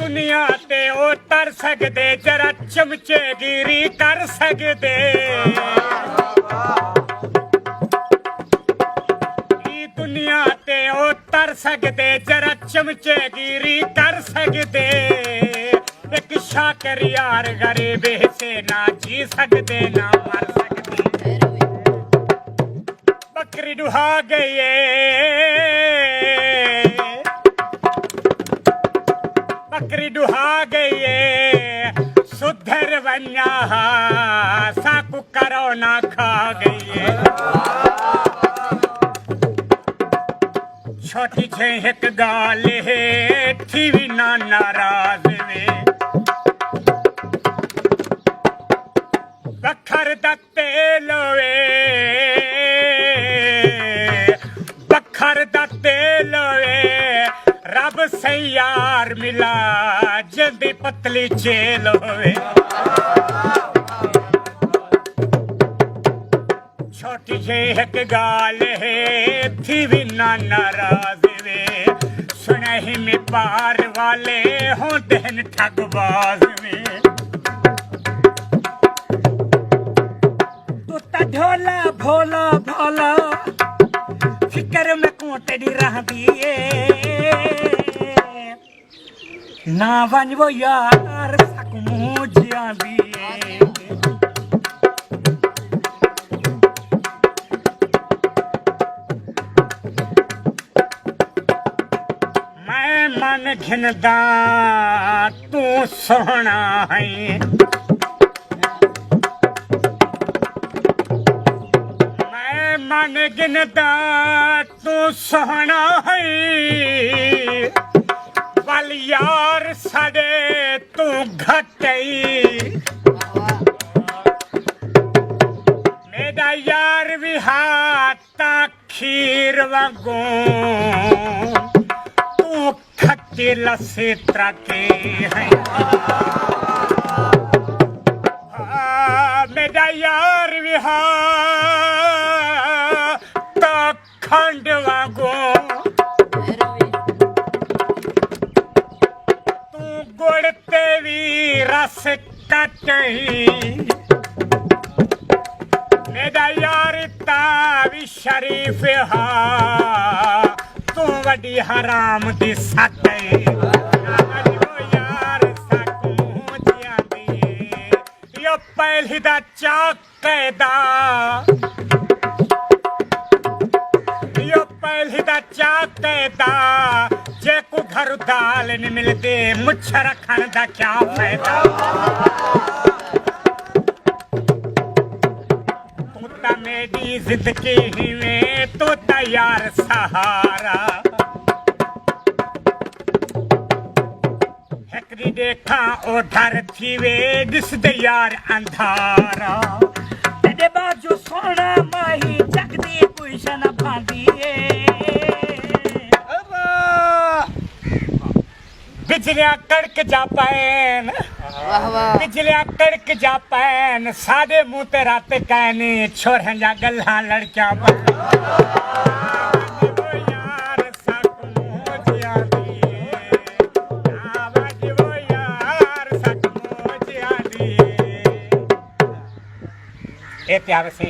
दुनिया ते उतर सकदे जरा चमचेगिरी कर सकदे दुनिया ते उतर सकदे जरा चमचेगिरी कर सकदे एक शाकर यार गरीब से ना जी सकदे ना मर सकदे बकरी दुहा गई बकरी दुहा गई सुधर वन्या साकू करो ना खा गई छोटी छे एक गाल है थी भी ना नाराज वे बखर दा तेल वे बखर दा तेल वे रब से यार मिला जल्दी पतली जेल होवे छोटी जे एक गाल है थी भी ना नाराज वे सुनहि में पार वाले हों देन ठगबाज वे तू ता ढोला भोला भोला फिकर में कोटड़ी रह दिए ना वन वो यार सकमू जिया दिए मन घिनदा तू सोहना है मैं मन घिनदा तू सोहना है वल यार साडे तू घटई मेरा यार भी हाथा खीर वांगू खट्टे लस्से त्रके हैं मेरा यार विहा तो खंड वागो तू गुड़ते भी रस कटही मेरा यार तावी शरीफ हा तू वडी हराम दी सट यार सकूं जियादी यो पहली दा चाकदा यो पहली दा चाकदा जे को घर दाल नहीं मिलते मुछ रखण दा क्या फायदा तू ता मेरी जिंदगी में तू ता यार सहारा हेकरी देखा उधर थी वे दिस दे यार अंधारा तेरे बाजू सोना माही जगदी पुशन भांदिए बिजलियां कड़क जा पैन बिजलियां कड़क जा पैन सादे मुंह ते रात कहने छोरन जा गल्ला लड़कियां प्यार से